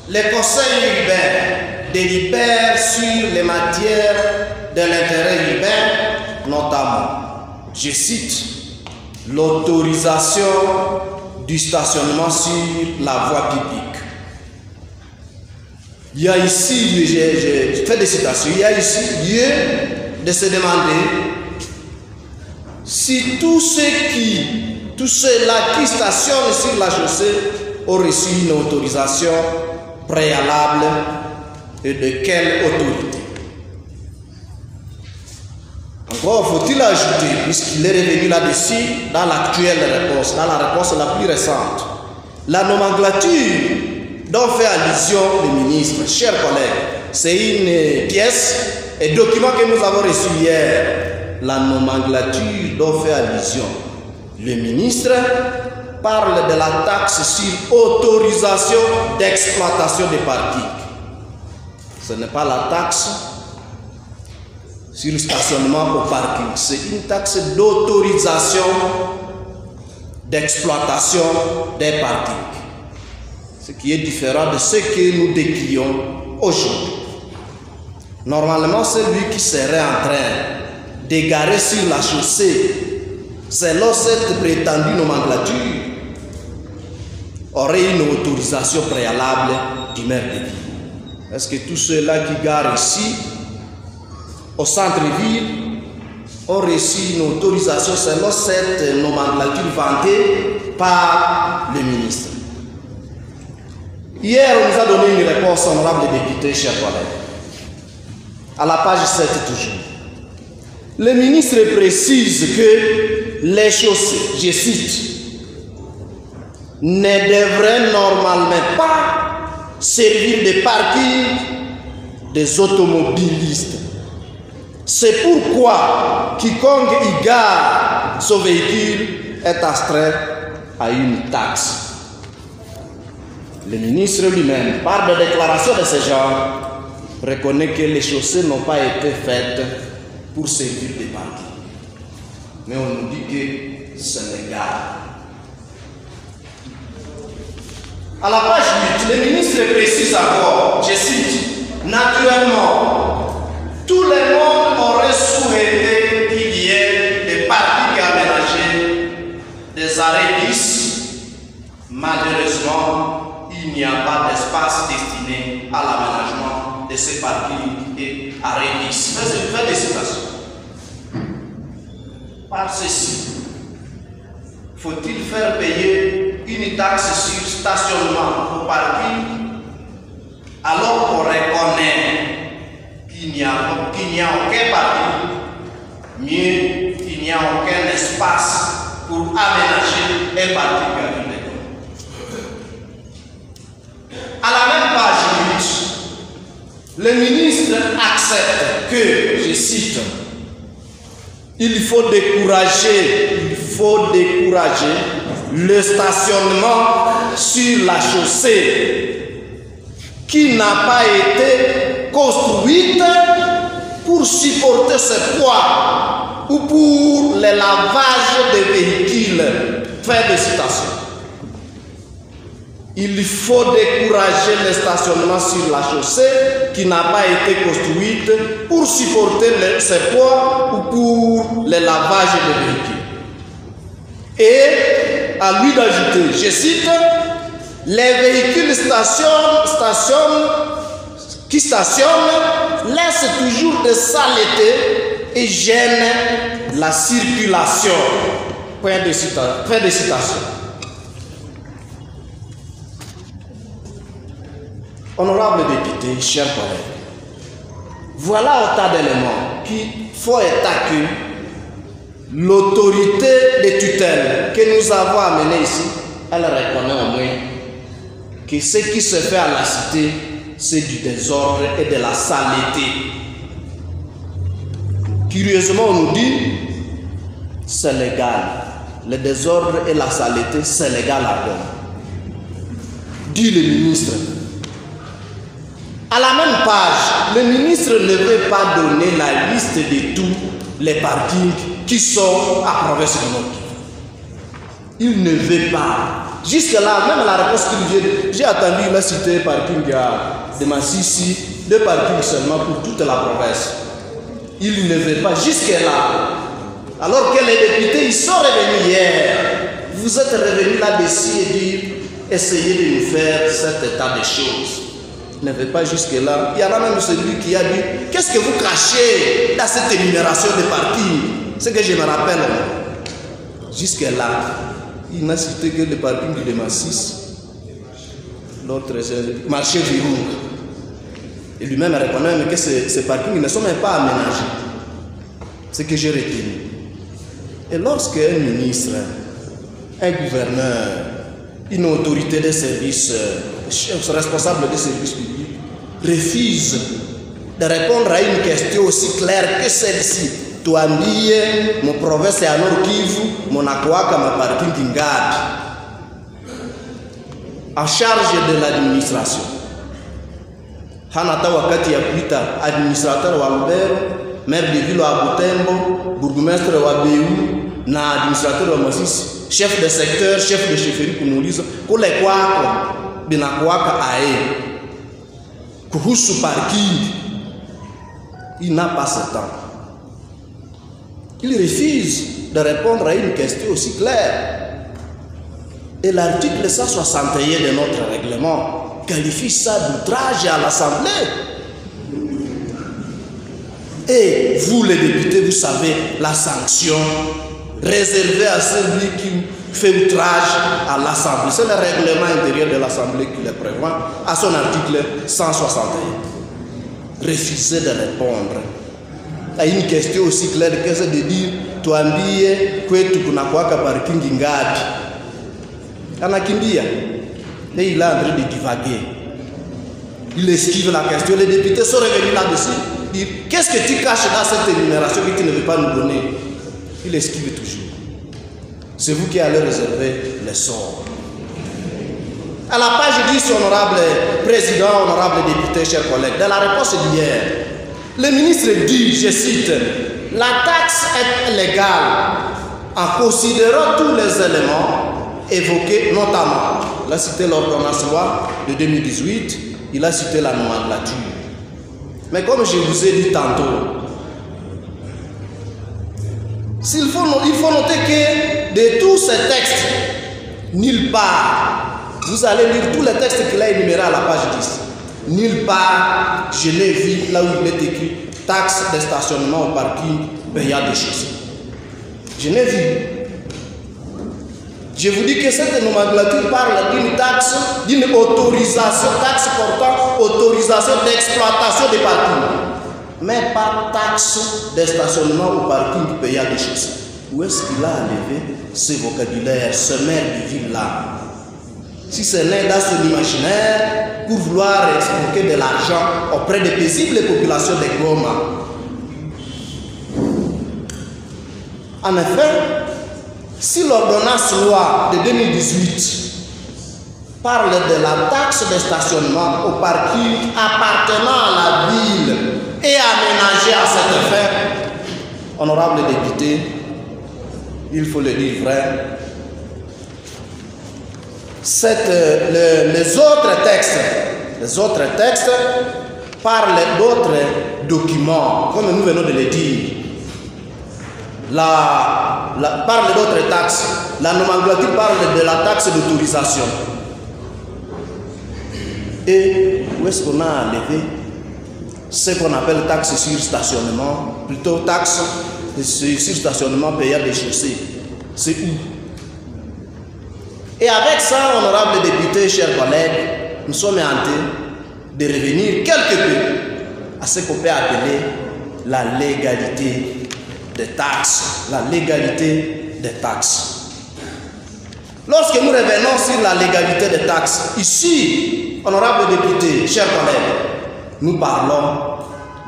les conseils urbains délibèrent sur les matières de l'intérêt urbain, notamment, je cite, l'autorisation du stationnement sur la voie publique. Il y a ici, je fais des citations, il y a ici lieu de se demander si tous ceux-là qui stationnent sur la chaussée ont reçu une autorisation préalable et de quelle autorité. Encore faut-il ajouter, puisqu'il est revenu là-dessus dans l'actuelle réponse, dans la réponse la plus récente, la nomenclature dont fait allusion le ministre. Chers collègues, c'est une pièce et document que nous avons reçu hier. La nomenclature dont fait allusion le ministre parle de la taxe sur autorisation d'exploitation des parkings. Ce n'est pas la taxe sur le stationnement au parking, c'est une taxe d'autorisation d'exploitation des parkings. Ce qui est différent de ce que nous décrions aujourd'hui. Normalement, celui qui serait en train d'égarer sur la chaussée, selon cette prétendue nomenclature, aurait une autorisation préalable du maire de ville. Est-ce que tous ceux-là qui garent ici, au centre-ville, ont reçu une autorisation selon cette nomenclature vantée par le ministre? Hier, on nous a donné une réponse, honorable député, chers collègues. À la page 7 toujours. Le ministre précise que les chaussées, je cite, ne devraient normalement pas servir de parking des automobilistes. C'est pourquoi quiconque y gare son véhicule est astreint à une taxe. Le ministre lui-même, par des déclarations de ce genre, reconnaît que les chaussées n'ont pas été faites pour servir des parkings. Mais on nous dit que c'est légal. À la page 8, le ministre précise encore, je cite, naturellement, tout le monde aurait souhaité qu'il y ait des parkings aménagés, des arrêts lisses. Malheureusement, il n'y a pas d'espace destiné à l'aménagement de ces parkings et arrêts lisses. Faites des citations. Par ceci, faut-il faire payer une taxe sur stationnement au parking alors qu'on reconnaît qu'il n'y a aucun parking, mieux qu'il n'y a aucun espace pour aménager un parking à une école. À la même page 8, le ministre accepte que, je cite, il faut décourager le stationnement sur la chaussée qui n'a pas été construite pour supporter ce poids ou pour le lavage des véhicules. Fin de citation. Il faut décourager le stationnement sur la chaussée qui n'a pas été construite pour supporter ce poids ou pour le lavage des véhicules. Et à lui d'ajouter, je cite, les véhicules qui stationnent laissent toujours des saletés et gênent la circulation. Fin de citation. Honorable député, chers collègues, voilà autant d'éléments qu'il faut état que l'autorité de tutelle que nous avons amenée ici, elle reconnaît au moins que ce qui se fait à la cité, c'est du désordre et de la saleté. Curieusement, on nous dit, c'est légal. Le désordre et la saleté, c'est légal à donner. Dit le ministre. À la même page, le ministre ne veut pas donner la liste de tous les parkings qui sont à province de Nord. Il ne veut pas. Jusque-là, même la réponse qu'il vient, j'ai attendu, il a cité parking de Massissi, 2 parkings seulement pour toute la province. Il ne veut pas jusque-là. Alors que les députés, ils sont revenus hier. Vous êtes revenus là-dessus et dire, essayez de nous faire cet état de choses. Il ne veut pas jusque-là. Il y en a même celui qui a dit, qu'est-ce que vous cachez dans cette énumération de parking? C'est que je me rappelle. Jusque-là, il n'a cité que le parking de Massis, l'autre marché Virou. Et lui-même reconnaît que ces parkings ne sont même pas aménagés. C'est ce que j'ai retenu. Et lorsque un ministre, un gouverneur, une autorité de service, responsable des services publics, refuse de répondre à une question aussi claire que celle-ci, tuambie mon province ya Nord Kivu monakuwaka maparking ngapi en charge de l'administration. Hanata wakati ya kuita administrateur wa Lubero, maire de ville wa Butembo, bourgmestre wa Beu na administrateur wa Masisi, chef de secteur, chef de chefferie kumuuliza kule kwako binakuwaka ae kuhusu parking. Il n'a pas ce temps. Il refuse de répondre à une question aussi claire. Et l'article 161 de notre règlement qualifie ça d'outrage à l'Assemblée. Et vous les députés, vous savez la sanction réservée à celui qui fait outrage à l'Assemblée. C'est le règlement intérieur de l'Assemblée qui le prévoit à son article 161. Refuser de répondre à une question aussi claire que c'est de dire tuambie kwetu kuna kwaka parking ngapi. Anakimbia et il est en train de divaguer. Il esquive la question. Les députés sont revenus là-dessus. Dire qu'est-ce que tu caches dans cette énumération que tu ne veux pas nous donner? Il esquive toujours. C'est vous qui allez réserver les sorts. À la page 10, honorable président, honorable député, chers collègues, dans la réponse d'hier, le ministre dit, je cite, la taxe est légale en considérant tous les éléments évoqués, notamment, il a cité l'ordonnance loi de 2018, il a cité la nomenclature. Mais comme je vous ai dit tantôt, il faut noter que de tous ces textes, nulle part, vous allez lire tous les textes qu'il a énumérés à la page 10. Nulle part, je l'ai vu là où il est écrit taxe de stationnement au parking payant des chaussées. Je l'ai vu. Je vous dis que cette nomenclature parle d'une taxe, d'une autorisation, taxe portant autorisation d'exploitation des parkings, mais pas taxe de stationnement au parking payant des chaussées. Où est-ce qu'il a enlevé ce vocabulaire, ce maire de ville-là? Si ce n'est dans son imaginaire pour vouloir escroquer de l'argent auprès des paisibles populations de Goma. En effet, si l'ordonnance loi de 2018 parle de la taxe de stationnement au parking appartenant à la ville et aménagée à cet effet, honorable député, il faut le dire vrai, les autres textes parlent d'autres documents, comme nous venons de le dire. Parle d'autres taxes. La nomenclature parle de la taxe d'autorisation. Et où est-ce qu'on a enlevé ce qu'on appelle taxe sur stationnement, plutôt taxe sur stationnement payant des chaussées? C'est où? Et avec ça, honorable député, chers collègues, nous sommes en train de revenir quelque peu à ce qu'on peut appeler la légalité des taxes. La légalité des taxes. Lorsque nous revenons sur la légalité des taxes, ici, honorable député, chers collègues, nous parlons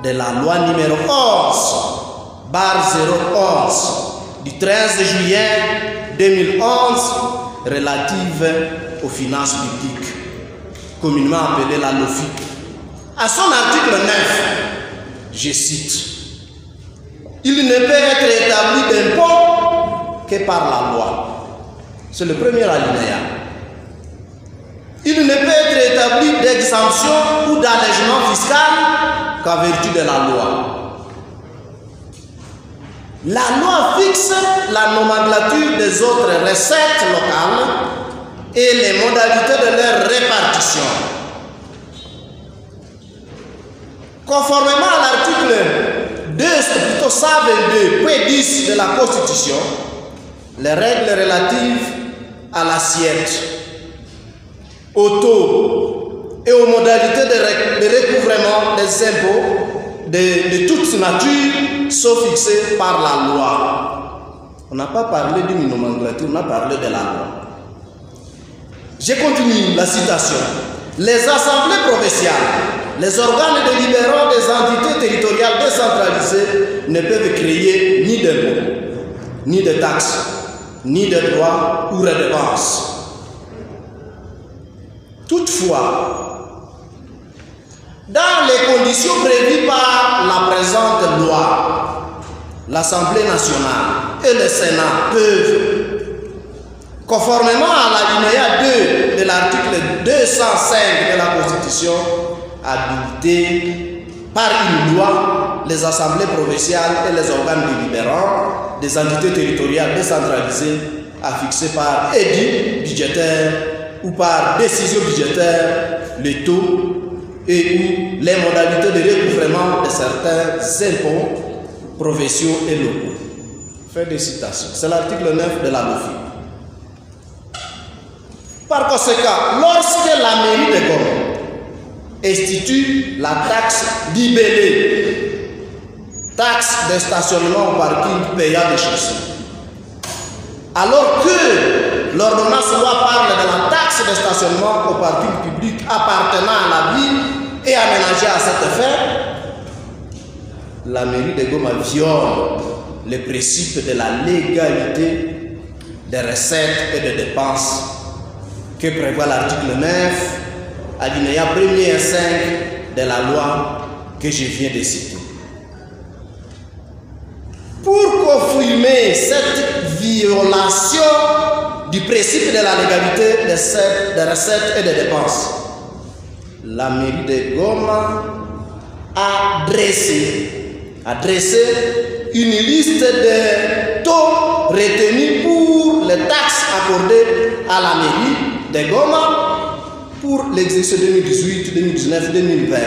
de la loi numéro 11/011 du 13 juillet 2011 relative aux finances publiques, communément appelée la LOFIP. À son article 9, je cite, il ne peut être établi d'impôt que par la loi. C'est le premier alinéa. il ne peut être établi d'exemption ou d'allègement fiscal qu'en vertu de la loi. La loi fixe la nomenclature des autres recettes locales et les modalités de leur répartition. Conformément à l'article 122.10 de la Constitution, les règles relatives à l'assiette, au taux et aux modalités de recouvrement des impôts de toute nature sont fixées par la loi. On n'a pas parlé d'une nomenclature, on a parlé de la loi. Je continue la citation. Les assemblées provinciales, les organes délibérants des entités territoriales décentralisées ne peuvent créer ni d'impôts, ni de taxes, ni de droits ou redevances. Toutefois, dans les conditions prévues par la présente loi, l'Assemblée nationale et le Sénat peuvent, conformément à l'alinéa 2 de l'article 205 de la Constitution, habiliter par une loi les assemblées provinciales et les organes délibérants des entités territoriales décentralisées à fixer par édit budgétaire ou par décision budgétaire les taux et ou les modalités de recouvrement de certains impôts provinciaux et locaux. Fin de citation. C'est l'article 9 de la LOFI. Par conséquent, lorsque la mairie de Goma institue la taxe libellée, taxe de stationnement au parking payant des chaussées, alors que l'ordonnance loi parle de la taxe de stationnement au parking public appartenant à la ville et aménagée à cet effet, la mairie de Goma viole les principes de la légalité des recettes et des dépenses que prévoit l'article 9, alinéa 1er et 5 de la loi que je viens de citer. Pour confirmer cette violation du principe de la légalité des recettes et des dépenses, la mairie de Goma a dressé une liste de taux retenus pour les taxes accordées à la mairie de Goma pour l'exercice 2018, 2019, 2020.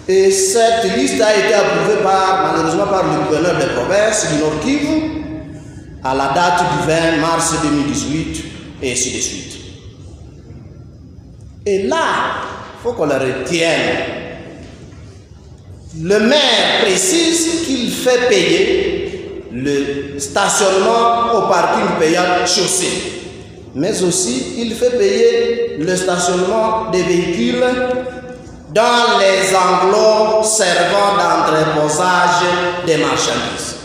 Et cette liste a été approuvée malheureusement par le gouverneur de province du Nord Kivu à la date du 20 mars 2018 et ainsi de suite. Et là, il faut qu'on le retienne. Le maire précise qu'il fait payer le stationnement au parking payant chaussée. Mais aussi, il fait payer le stationnement des véhicules dans les enclos servant d'entreposage des marchandises.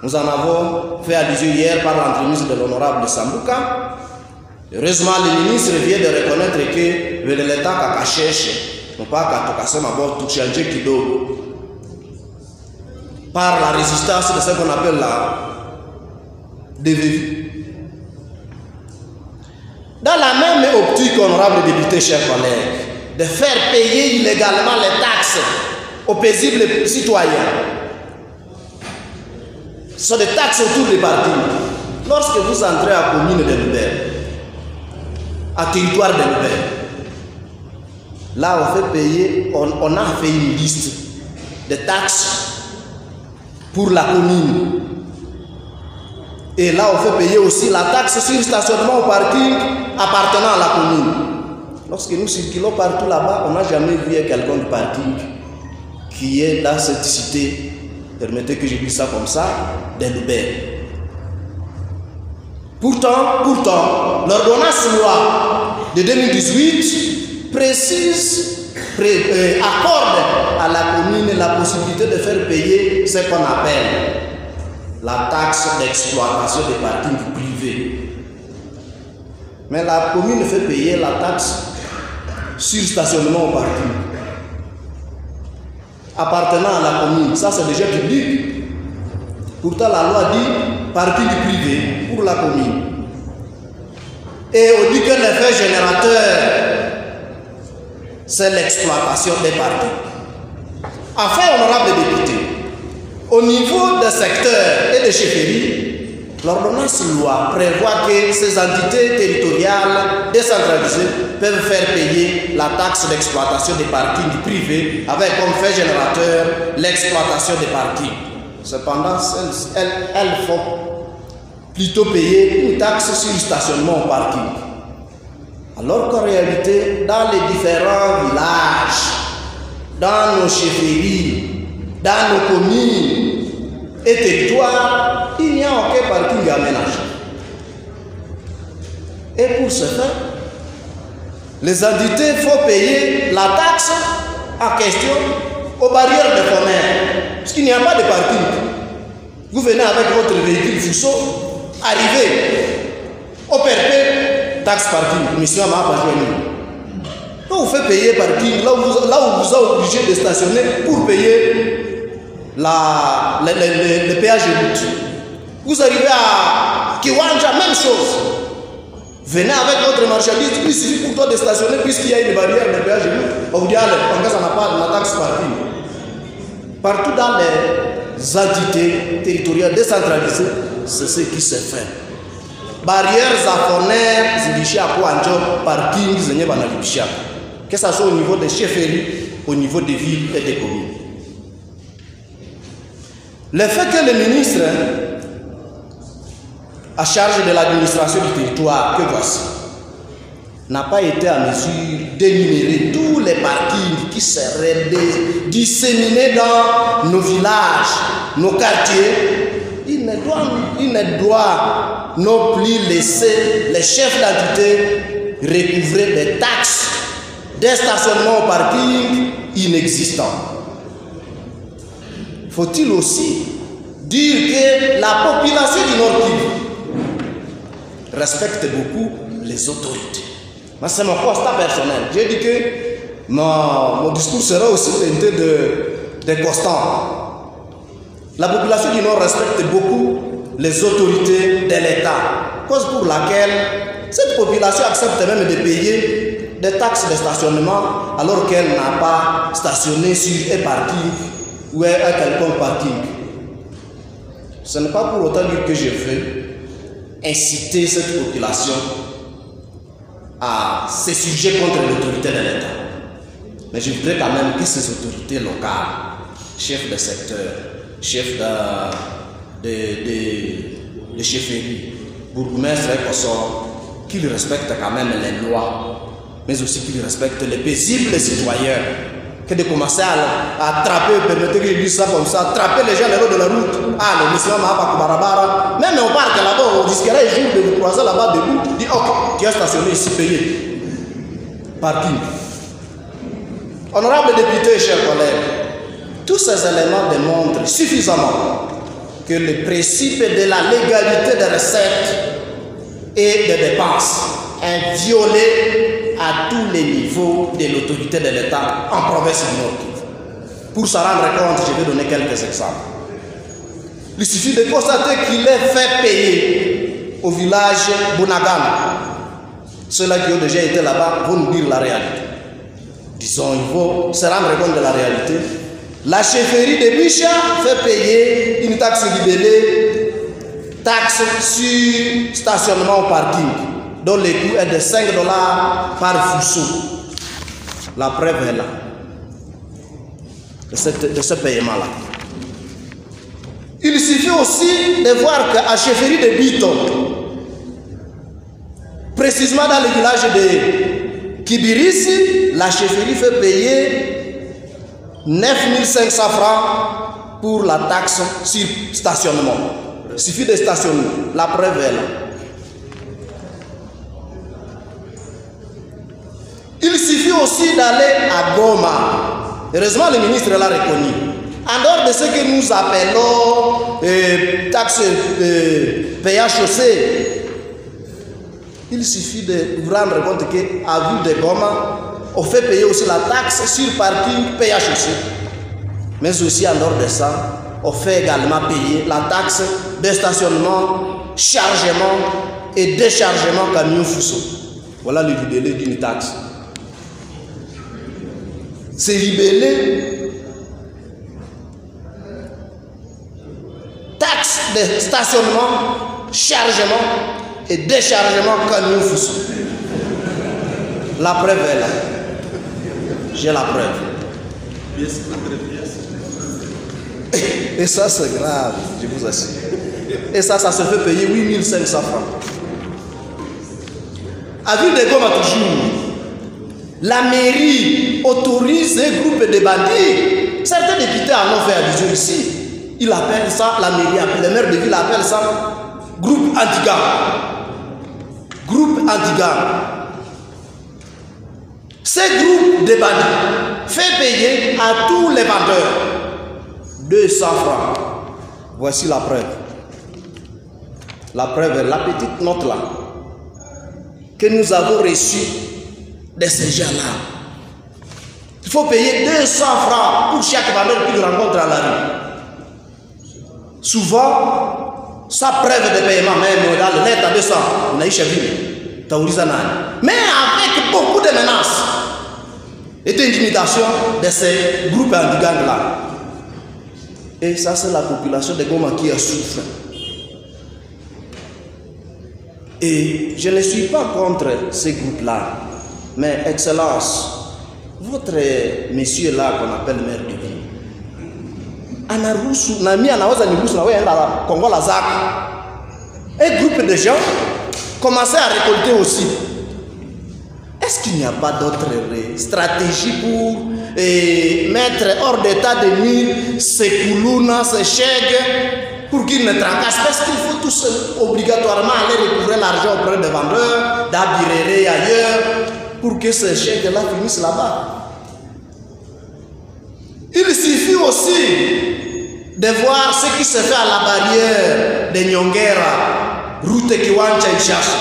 Nous en avons fait allusion hier par l'entremise de l'honorable Sambuka. Heureusement, le ministre vient de reconnaître que l'État a caché, non pas qu'à tout changer kidogo, par la résistance de ce qu'on appelle la DVV. Dans la même optique, honorable député, chers collègues, de faire payer illégalement les taxes aux paisibles citoyens. Ce sont des taxes autour des partis. Lorsque vous entrez à la commune de Loubert, à territoire de Loubert, là on fait payer, on a fait une liste de taxes pour la commune. Et là, on fait payer aussi la taxe sur stationnement au parking appartenant à la commune. Lorsque nous circulons partout là-bas, on n'a jamais vu quelqu'un du parking qui est dans cette cité, permettez que je dise ça comme ça, de Loubert. Pourtant, l'ordonnance loi de 2018 accorde à la commune la possibilité de faire payer ce qu'on appelle la taxe d'exploitation des parkings privés. Mais la commune fait payer la taxe sur stationnement au parking appartenant à la commune. Ça, c'est déjà public. Pourtant, la loi dit parking privé pour la commune. Et on dit que l'effet générateur, c'est l'exploitation des parkings. Enfin, honorables députés, au niveau des secteurs et des chefferies, l'ordonnance loi prévoit que ces entités territoriales décentralisées peuvent faire payer la taxe d'exploitation des parkings privés avec comme fait générateur l'exploitation des parkings. Cependant, elles font plutôt payer une taxe sur le stationnement au parking. Alors qu'en réalité, dans les différents villages, dans nos chefferies, dans nos communes et territoires, il n'y a aucun parking aménagé. Et pour ce faire, les entités font payer la taxe en question aux barrières de commerce, parce qu'il n'y a pas de parking. Vous venez avec votre véhicule Fuso, arrivez au perpé, taxe parking, mission à ma page. Donc vous faites payer parking là où vous êtes obligé de stationner pour payer le péage de route. Vous arrivez à Kiwanja, même chose. Venez avec votre marchandise, il suffit pour toi de stationner puisqu'il y a une barrière de péage de route. On vous dit, allez, en cas ça n'a pas de taxe parking. Partout dans les entités territoriales décentralisées, c'est ce qui se fait. Barrières à Foner, Zibisha, Kouanjo, parking, Zenyeba, Nalibisha. Que ce soit au niveau des chefferies, au niveau des villes et des communes. Le fait que le ministre à charge de l'administration du territoire, que voici, n'a pas été à mesure d'énumérer tous les parkings qui seraient disséminés dans nos villages, nos quartiers, il ne doit non plus laisser les chefs d'entité recouvrer des taxes des stationnements au parking inexistants. Faut-il aussi dire que la population du Nord Kivu respecte beaucoup les autorités. C'est mon constat personnel. J'ai dit que mon discours sera aussi teinté de constant. La population du Nord respecte beaucoup les autorités de l'État, cause pour laquelle cette population accepte même de payer des taxes de stationnement alors qu'elle n'a pas stationné sur un parking ou un quelconque parking. Ce n'est pas pour autant dire que je veux inciter cette population à se sujet contre l'autorité de l'État. Mais je voudrais quand même que ces autorités locales, chefs de secteur, chefs de chefferie, bourgmestres et consorts, qu'ils respectent quand même les lois, mais aussi qu'ils respectent les paisibles citoyens. Que de commencer à attraper, permettez que je dise ça comme ça, attraper les gens le long de la route. Ah, le monsieur Mahapakubarabara. Même au parc là-bas, on risquerait un jour de vous croiser là-bas debout. Dit, ok, tu as stationné ici, payé. Parking. Honorables députés, chers collègues, tous ces éléments démontrent suffisamment que le principe de la légalité des recettes et des dépenses est violé à tous les niveaux de l'autorité de l'État en province du Nord. Pour s'en rendre compte, je vais donner quelques exemples. Il suffit de constater qu'il est fait payer au village Bunagana. Ceux-là qui ont déjà été là-bas vont nous dire la réalité. Disons, il faut se rendre compte de la réalité. La chefferie de Bicha fait payer une taxe libellée, taxe sur stationnement au parking, dont le coût est de 5 $ par fuso. La preuve est là, de ce paiement-là. Il suffit aussi de voir qu'à chefferie de Biton, précisément dans le village de Kibirisi, la chefferie fait payer 9500 francs pour la taxe sur stationnement. Il suffit de stationner, la preuve est là. Il suffit aussi d'aller à Goma. Heureusement, le ministre l'a reconnu. En dehors de ce que nous appelons taxe péage chaussée, il suffit de vous rendre compte qu'à Ville de Goma, on fait payer aussi la taxe sur parking péage chaussée. Mais aussi en dehors de ça, on fait également payer la taxe de stationnement, chargement et déchargement camion Fuso. Voilà le libellé d'une taxe. C'est libellé taxe de stationnement, chargement et déchargement camion Fuso. La preuve est là. J'ai la preuve. Et ça, c'est grave, je vous assure. Et ça se fait payer 8500 francs. À Ville de Goma, toujours, la mairie autorise un groupe de bandits. Certains députés en ont fait allusion ici. Ils appellent ça, la mairie, le maire de ville appelle ça groupe anti-gang. Groupe anti-gang. Ce groupe de bandits fait payer à tous les vendeurs 200 francs. Voici la preuve. La preuve est la petite note là que nous avons reçue de ces gens-là. Il faut payer 200 francs pour chaque vendeur qu'il rencontre à la rue. Souvent, sa preuve de paiement même dans le net à 200, on a eu chez lui. Mais avec beaucoup de menaces et d'intimidation de ces groupes anti-gangs là. Et ça, c'est la population de Goma qui a souffert. Et je ne suis pas contre ces groupes-là. Mais, Excellence, votre monsieur-là qu'on appelle maire de ville, anarusu, nami anawaza nirusu na wewe enda Kongo la Zaka. Un groupe de gens commençaient à récolter aussi. Est-ce qu'il n'y a pas d'autre stratégie pour mettre hors d'état de nuire ces Koulouna, ces chèques, pour qu'ils ne tracassent? Parce qu'il faut tous obligatoirement aller recouvrir l'argent auprès des vendeurs, d'Abiréré ailleurs, pour que ces chèques-là finissent là-bas. Il suffit aussi de voir ce qui se fait à la barrière de Nyongera, route Kiwanja Ishasha.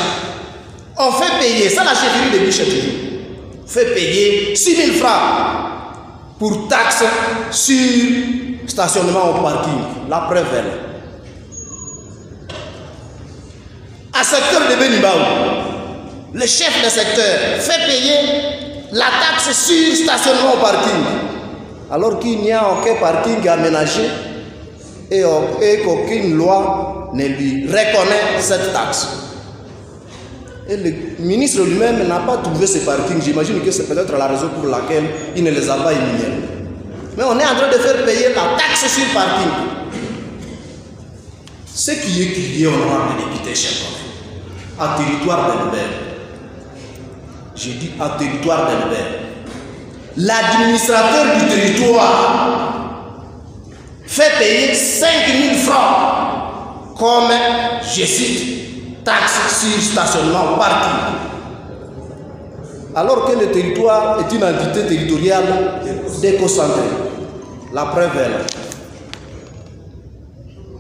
On fait payer, ça la chefferie de Bichet toujours, fait payer 6 000 francs pour taxe sur stationnement au parking. La preuve est là. À secteur de Benibaou, le chef de secteur fait payer la taxe sur stationnement au parking, alors qu'il n'y a aucun parking aménagé et qu'aucune loi ne lui reconnaît cette taxe. Et le ministre lui-même n'a pas trouvé ces parkings. J'imagine que c'est peut-être la raison pour laquelle il ne les a pas éliminés. Mais on est en train de faire payer la taxe sur le parking. Ce qui est crié honorable député, chers collègues, à territoire d'Elbert. J'ai dit à territoire d'Elbert. L'administrateur du territoire fait payer 5 000 francs comme, je cite, taxe sur stationnement au parking. Alors que le territoire est une entité territoriale déconcentrée. La preuve est là.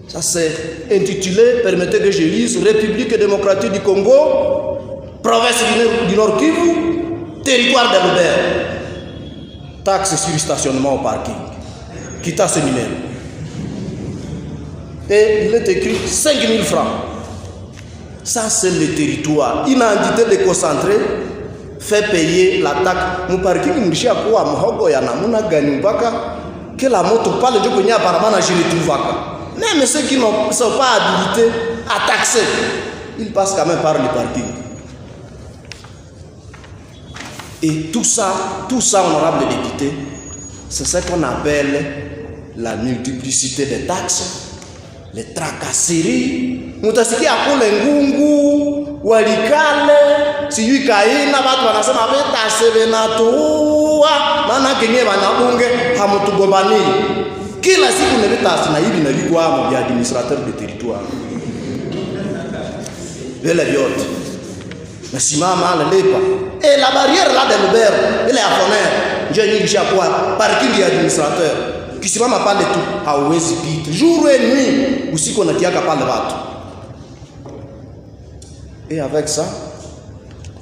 Ça c'est intitulé, permettez que je lise, République démocratique du Congo, province du Nord Kivu, territoire d'Elbert. Taxe sur stationnement au parking. Quitta ce numéro. Et il est écrit 5 000 francs. Ça, c'est le territoire. Une entité déconcentrée fait payer la taxe. Mon parking, je suis à quoi? Mohogo ya namuna ganibaka. Que la moto parle de Konya apparemment je le trouve. Même ceux qui ne sont pas habilités à taxer, ils passent quand même par le parking. Et tout ça, honorable député, c'est ce qu'on appelle la multiplicité des taxes. Les tracasseries, mutasiki akule ngungu, walikale, sijui kaina, watu wanasema betase benatuwa, maana kenye wanabunge hamutugombani. Kila siku ne betase na hivi na vikwa mu vya administrateur de territoire. Vile vyote. Nasimama lepa. Et la barrière là de l'Uber, ile ya Foner, nje nyingi shakuwa parking ya administrateur. Kisimama pale tu hauwezi pita. Jour et nuit, usiku natiaka pale watu. Et avec ça,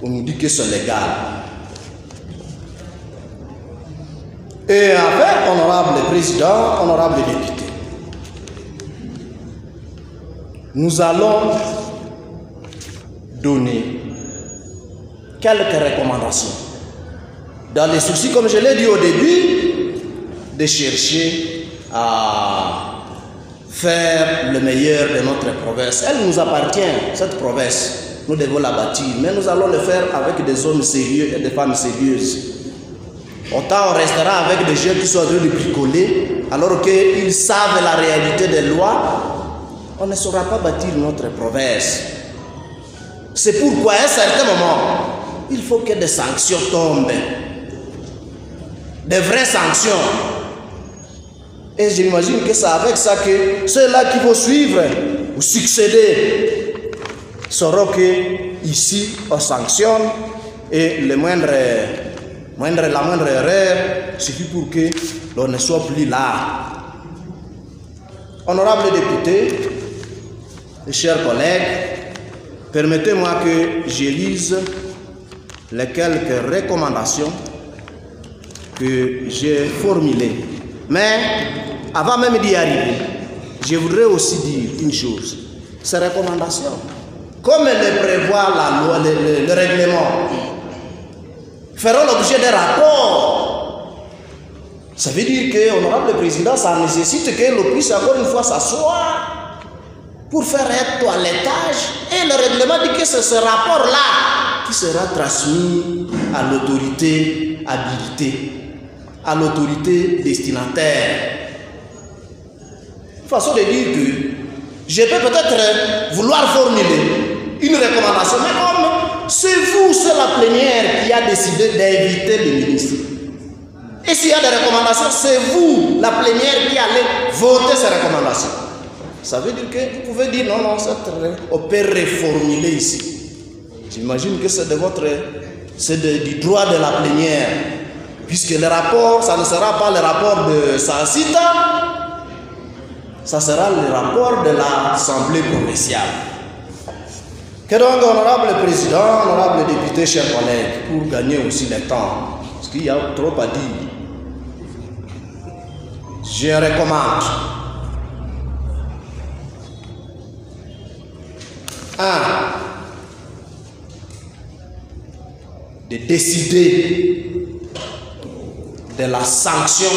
on nous dit que c'est légal. Et avec honorable président, honorable député, nous allons donner quelques recommandations. Dans les soucis, comme je l'ai dit au début, de chercher à faire le meilleur de notre province. Elle nous appartient, cette province. Nous devons la bâtir, mais nous allons le faire avec des hommes sérieux et des femmes sérieuses. Autant on restera avec des gens qui sont en train de bricoler, alors qu'ils savent la réalité des lois, on ne saura pas bâtir notre province. C'est pourquoi à un certain moment, il faut que des sanctions tombent. Des vraies sanctions. Et j'imagine que c'est avec ça que ceux-là qui vont suivre ou succéder sauront que ici on sanctionne et la moindre erreur suffit pour que l'on ne soit plus là. Honorables députés, chers collègues, permettez-moi que je lise les quelques recommandations que j'ai formulées. Mais avant même d'y arriver, je voudrais aussi dire une chose. Ces recommandations, comme le prévoit la loi, le règlement, feront l'objet d'un rapport. Ça veut dire que, honorable président, ça nécessite que l'on puisse encore une fois s'asseoir pour faire un toilettage. Et le règlement dit que c'est ce rapport-là qui sera transmis à l'autorité habilitée, à l'autorité destinataire. Une façon de dire que je peux peut-être vouloir formuler une recommandation, mais comme c'est vous, c'est la plénière qui a décidé d'inviter le ministre. Et s'il y a des recommandations, c'est vous, la plénière, qui allez voter ces recommandations. Ça veut dire que vous pouvez dire non, on peut reformuler ici. J'imagine que c'est du droit de la plénière. Puisque le rapport, ça ne sera pas le rapport de Sansita, ça sera le rapport de l'Assemblée provinciale. Que donc, honorable président, honorable député, chers collègues, pour gagner aussi le temps, parce qu'il y a trop à dire, je recommande 1. De décider de la sanction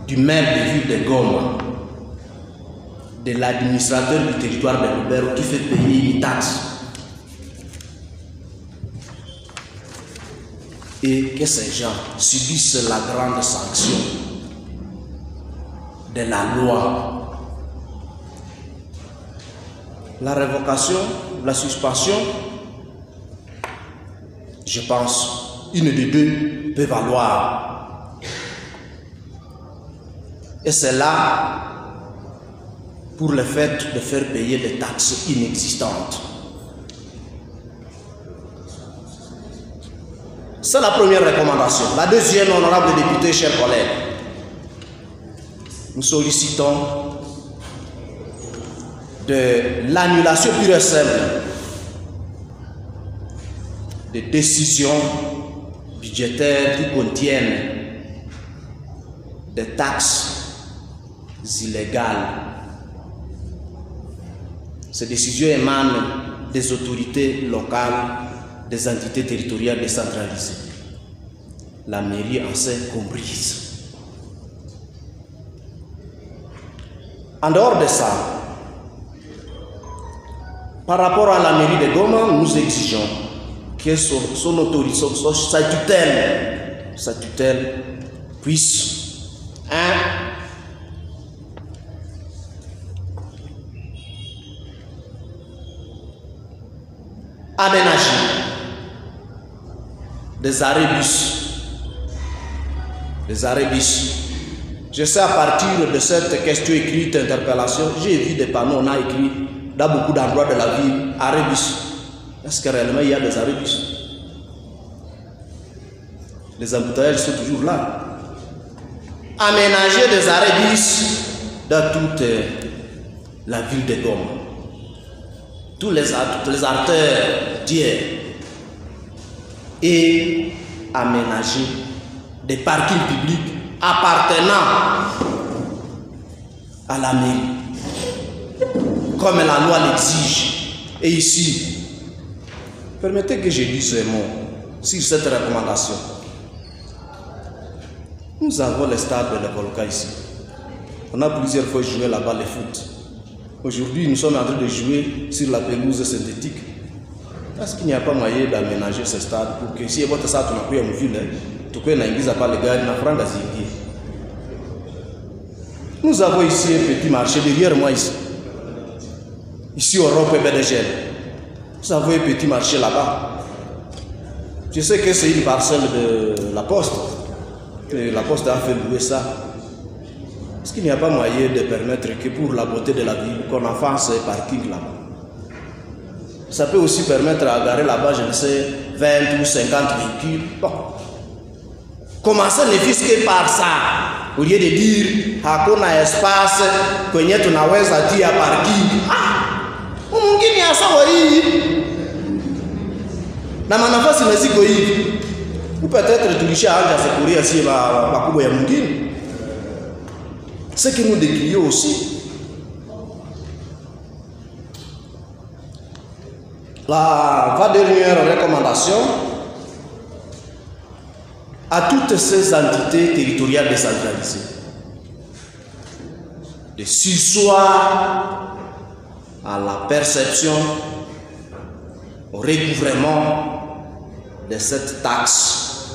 du maire de ville de Goma, de l'administrateur du territoire de Lubero qui fait payer une taxe, et que ces gens subissent la grande sanction de la loi. La révocation, la suspension, je pense, une des deux peut valoir. Et c'est là pour le fait de faire payer des taxes inexistantes. C'est la première recommandation. La deuxième, honorable député, chers collègues, nous sollicitons de l'annulation pure et simple des décisions budgétaires qui contiennent des taxes illégales. Ces décisions émanent des autorités locales, des entités territoriales décentralisées. La mairie en s'est comprise. En dehors de ça, par rapport à la mairie de Goma, nous exigeons que son autorité, sa tutelle puisse aménager des arrêts bus. Je sais, à partir de cette question écrite, interpellation, j'ai vu des panneaux, on a écrit dans beaucoup d'endroits de la ville, arrêt bus. Est-ce que réellement il y a des arrêts bus? Les embouteillages sont toujours là. Aménager des arrêts bus dans toute la ville de Goma. Tous les artères d'hier. Et aménager des parkings publics appartenant à la mairie. comme la loi l'exige. Et ici, permettez que je dise ce mot sur cette recommandation. Nous avons le stade de l'Evolca ici. On a plusieurs fois joué là-bas le foot. Aujourd'hui, nous sommes en train de jouer sur la pelouse synthétique. Est-ce qu'il n'y a pas moyen d'aménager ce stade pour que si votre stade n'a pas une ville, tu peux n'inguiser pas les gars, nous avons ici un petit marché derrière moi ici. Ici au rond-point BDG. Nous avons un petit marché là-bas. Je sais que c'est une parcelle de la Poste. Que la Poste a fait louer ça. Est-ce qu'il n'y a pas moyen de permettre que pour la beauté de la ville, qu'on en fasse un parking là-bas? Ça peut aussi permettre à garer là-bas, je ne sais, 20 ou 50 véhicules. Bon. Commencez ne fût-ce que par ça. Au lieu de dire, hakuna espace, kwenye tunaweza tia parking. Mwingine asawa hii. Na manafasi naziko hivi. Ou peut-être tulishaanza sekuria si bakubwa ya mwingine. Ce que nous décrions aussi. La dernière recommandation à toutes ces entités territoriales décentralisées de surseoir à la perception, au recouvrement de cette taxe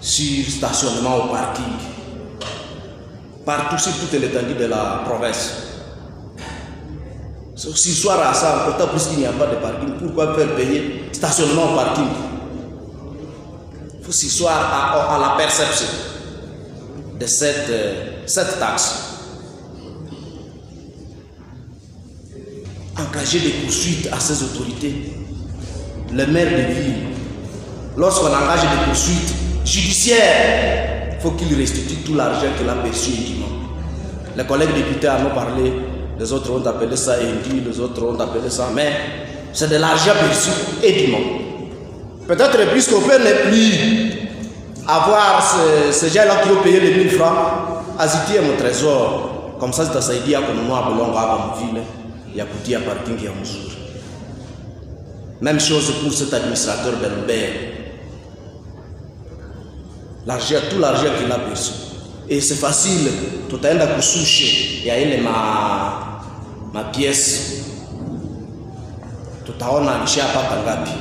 sur stationnement au parking partout sur toute l'étendue de la province. Surseoir à ça, d'autant plus qu'il n'y a pas de parking, pourquoi faire payer stationnement au parking? Il faut surseoir à la perception de cette taxe. Engager des poursuites à ces autorités. Le maire de ville, lorsqu'on engage des poursuites judiciaires, il faut qu'il restitue tout l'argent qu'il a perçu indûment. Les collègues députés en ont parlé, les autres ont appelé ça indu, les autres ont appelé ça, mais c'est de l'argent perçu indûment. Peut-être puisqu'on peut ne plus avoir ces gens-là qui ont payé les 1000 francs, azitier mon trésor, comme ça c'est à dire qu'on a bolonga à mon ville. Il y a petit parking qui est en mesure. Même chose pour cet administrateur de l'Uber. Tout l'argent qu'il a perçu. Et c'est facile. Tout à l'heure, il y a ma pièce. Tout à l'heure, on a acheté à Patangapi.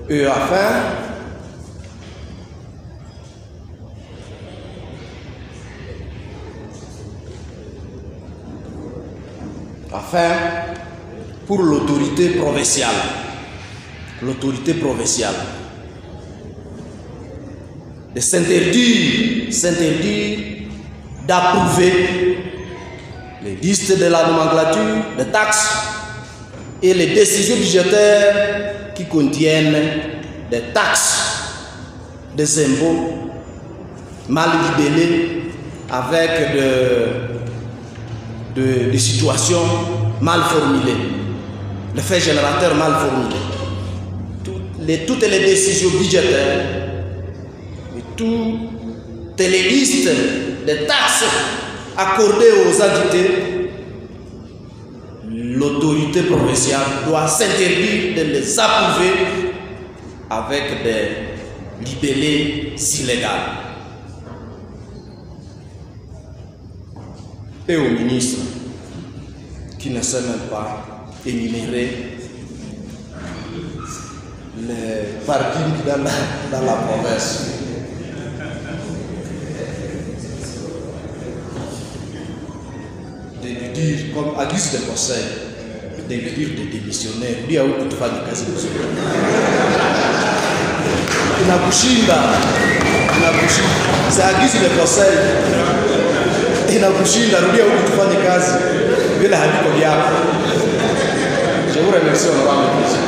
Et enfin, pour l'autorité provinciale, de s'interdire d'approuver les listes de la nomenclature, les taxes et les décisions budgétaires qui contiennent des taxes, des impôts mal libellés avec des situations mal formulées, les faits générateurs mal formulés, toutes les décisions budgétaires et toutes les listes de taxes accordées aux entités, l'autorité provinciale doit s'interdire de les approuver avec des libellés illégaux. Et au ministre qui ne sait même pas énumérer les parkings dans la province. De lui dire, comme à guise de conseil, de lui dire de démissionner, lui a eu tout fait du quasi c'est à guise de conseil. Inakushinda, rudia huku tufanye kazi bila haliko yako. Je vous remercie honorable.